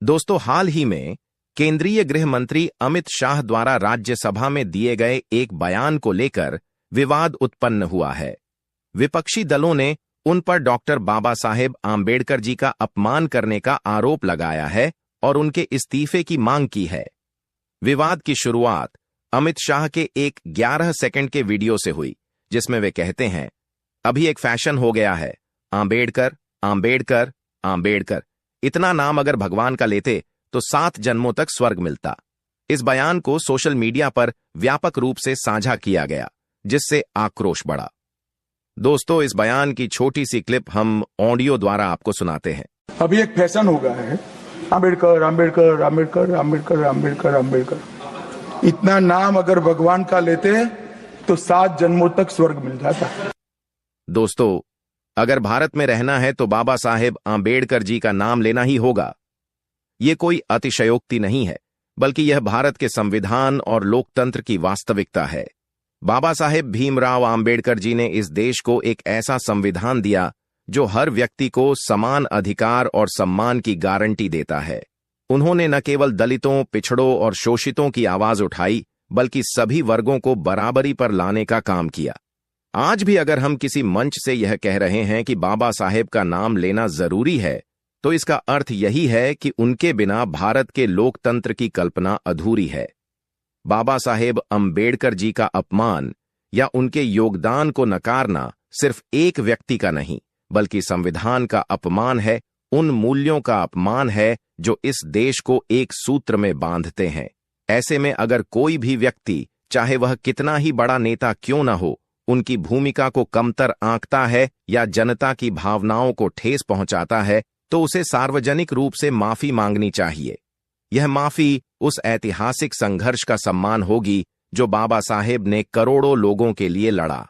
दोस्तों, हाल ही में केंद्रीय गृह मंत्री अमित शाह द्वारा राज्यसभा में दिए गए एक बयान को लेकर विवाद उत्पन्न हुआ है। विपक्षी दलों ने उन पर डॉक्टर बाबा साहेब आम्बेडकर जी का अपमान करने का आरोप लगाया है और उनके इस्तीफे की मांग की है। विवाद की शुरुआत अमित शाह के एक 11 सेकंड के वीडियो से हुई, जिसमें वे कहते हैं, अभी एक फैशन हो गया है, आम्बेडकर आम्बेडकर आम्बेडकर। इतना नाम अगर भगवान का लेते तो 7 जन्मों तक स्वर्ग मिलता। इस बयान को सोशल मीडिया पर व्यापक रूप से साझा किया गया, जिससे आक्रोश बढ़ा। दोस्तों, इस बयान की छोटी सी क्लिप हम ऑडियो द्वारा आपको सुनाते हैं। अभी एक फैशन हो गया है, आम्बेडकर आम्बेडकर आम्बेडकर आम्बेडकर आम्बेडकर आम्बेडकर। इतना नाम अगर भगवान का लेते तो 7 जन्मों तक स्वर्ग मिल जाता। दोस्तों, अगर भारत में रहना है तो बाबा साहेब आम्बेडकर जी का नाम लेना ही होगा। ये कोई अतिशयोक्ति नहीं है, बल्कि यह भारत के संविधान और लोकतंत्र की वास्तविकता है। बाबा साहेब भीमराव आम्बेडकर जी ने इस देश को एक ऐसा संविधान दिया जो हर व्यक्ति को समान अधिकार और सम्मान की गारंटी देता है। उन्होंने न केवल दलितों, पिछड़ों और शोषितों की आवाज उठाई, बल्कि सभी वर्गों को बराबरी पर लाने का काम किया। आज भी अगर हम किसी मंच से यह कह रहे हैं कि बाबा साहेब का नाम लेना जरूरी है, तो इसका अर्थ यही है कि उनके बिना भारत के लोकतंत्र की कल्पना अधूरी है। बाबा साहेब अम्बेडकर जी का अपमान या उनके योगदान को नकारना सिर्फ एक व्यक्ति का नहीं, बल्कि संविधान का अपमान है, उन मूल्यों का अपमान है जो इस देश को एक सूत्र में बांधते हैं। ऐसे में अगर कोई भी व्यक्ति, चाहे वह कितना ही बड़ा नेता क्यों न हो, उनकी भूमिका को कमतर आंकता है या जनता की भावनाओं को ठेस पहुंचाता है, तो उसे सार्वजनिक रूप से माफी मांगनी चाहिए। यह माफी उस ऐतिहासिक संघर्ष का सम्मान होगी जो बाबा साहेब ने करोड़ों लोगों के लिए लड़ा।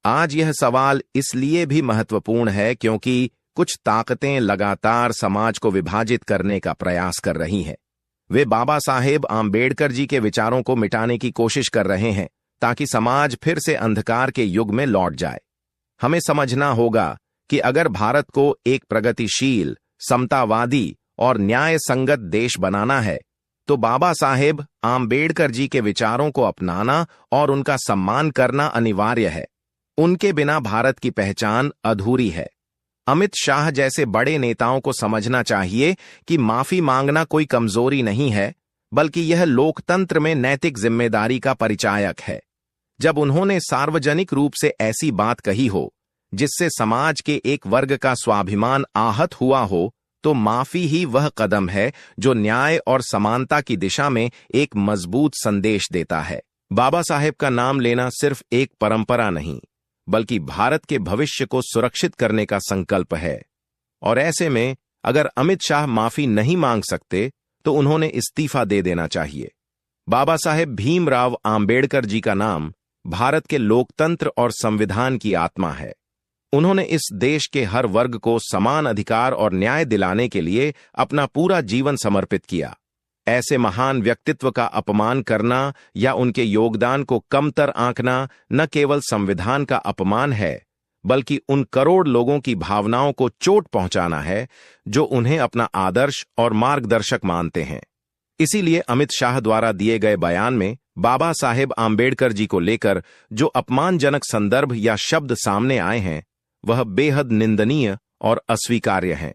आज यह सवाल इसलिए भी महत्वपूर्ण है क्योंकि कुछ ताकतें लगातार समाज को विभाजित करने का प्रयास कर रही हैं। वे बाबा साहेब आम्बेडकर जी के विचारों को मिटाने की कोशिश कर रहे हैं ताकि समाज फिर से अंधकार के युग में लौट जाए। हमें समझना होगा कि अगर भारत को एक प्रगतिशील, समतावादी और न्याय संगत देश बनाना है, तो बाबा साहेब आम्बेडकर जी के विचारों को अपनाना और उनका सम्मान करना अनिवार्य है। उनके बिना भारत की पहचान अधूरी है। अमित शाह जैसे बड़े नेताओं को समझना चाहिए कि माफी मांगना कोई कमजोरी नहीं है, बल्कि यह लोकतंत्र में नैतिक जिम्मेदारी का परिचायक है। जब उन्होंने सार्वजनिक रूप से ऐसी बात कही हो जिससे समाज के एक वर्ग का स्वाभिमान आहत हुआ हो, तो माफी ही वह कदम है जो न्याय और समानता की दिशा में एक मजबूत संदेश देता है। बाबा साहेब का नाम लेना सिर्फ एक परंपरा नहीं, बल्कि भारत के भविष्य को सुरक्षित करने का संकल्प है। और ऐसे में अगर अमित शाह माफी नहीं मांग सकते, तो उन्होंने इस्तीफा दे देना चाहिए। बाबा साहेब भीमराव आम्बेडकर जी का नाम भारत के लोकतंत्र और संविधान की आत्मा है। उन्होंने इस देश के हर वर्ग को समान अधिकार और न्याय दिलाने के लिए अपना पूरा जीवन समर्पित किया। ऐसे महान व्यक्तित्व का अपमान करना या उनके योगदान को कमतर आंकना न केवल संविधान का अपमान है, बल्कि उन करोड़ लोगों की भावनाओं को चोट पहुंचाना है जो उन्हें अपना आदर्श और मार्गदर्शक मानते हैं। इसीलिए अमित शाह द्वारा दिए गए बयान में बाबा साहेब आम्बेडकर जी को लेकर जो अपमानजनक संदर्भ या शब्द सामने आए हैं, वह बेहद निंदनीय और अस्वीकार्य हैं।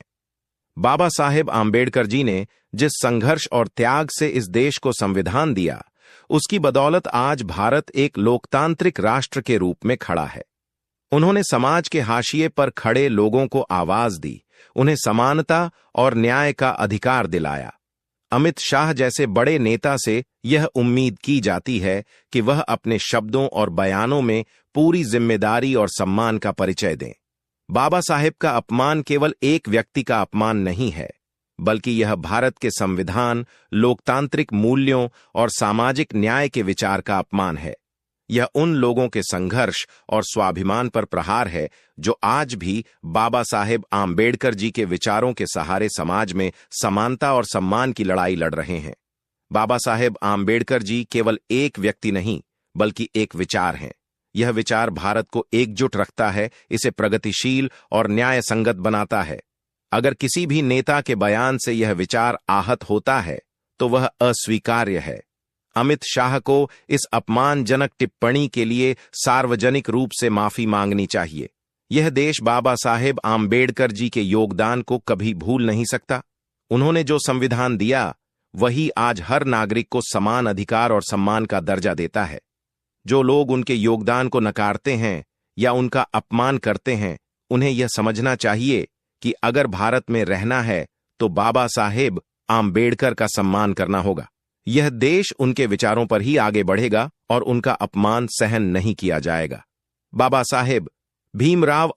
बाबा साहेब आम्बेडकर जी ने जिस संघर्ष और त्याग से इस देश को संविधान दिया, उसकी बदौलत आज भारत एक लोकतांत्रिक राष्ट्र के रूप में खड़ा है। उन्होंने समाज के हाशिए पर खड़े लोगों को आवाज दी, उन्हें समानता और न्याय का अधिकार दिलाया। अमित शाह जैसे बड़े नेता से यह उम्मीद की जाती है कि वह अपने शब्दों और बयानों में पूरी जिम्मेदारी और सम्मान का परिचय दें। बाबा साहेब का अपमान केवल एक व्यक्ति का अपमान नहीं है, बल्कि यह भारत के संविधान, लोकतांत्रिक मूल्यों और सामाजिक न्याय के विचार का अपमान है। यह उन लोगों के संघर्ष और स्वाभिमान पर प्रहार है जो आज भी बाबा साहेब आम्बेडकर जी के विचारों के सहारे समाज में समानता और सम्मान की लड़ाई लड़ रहे हैं। बाबा साहेब आम्बेडकर जी केवल एक व्यक्ति नहीं, बल्कि एक विचार हैं। यह विचार भारत को एकजुट रखता है, इसे प्रगतिशील और न्याय संगत बनाता है। अगर किसी भी नेता के बयान से यह विचार आहत होता है तो वह अस्वीकार्य है। अमित शाह को इस अपमानजनक टिप्पणी के लिए सार्वजनिक रूप से माफी मांगनी चाहिए। यह देश बाबा साहेब आम्बेडकर जी के योगदान को कभी भूल नहीं सकता। उन्होंने जो संविधान दिया वही आज हर नागरिक को समान अधिकार और सम्मान का दर्जा देता है। जो लोग उनके योगदान को नकारते हैं या उनका अपमान करते हैं, उन्हें यह समझना चाहिए कि अगर भारत में रहना है तो बाबा साहेब आम्बेडकर का सम्मान करना होगा। यह देश उनके विचारों पर ही आगे बढ़ेगा और उनका अपमान सहन नहीं किया जाएगा। बाबा साहेब भीमराव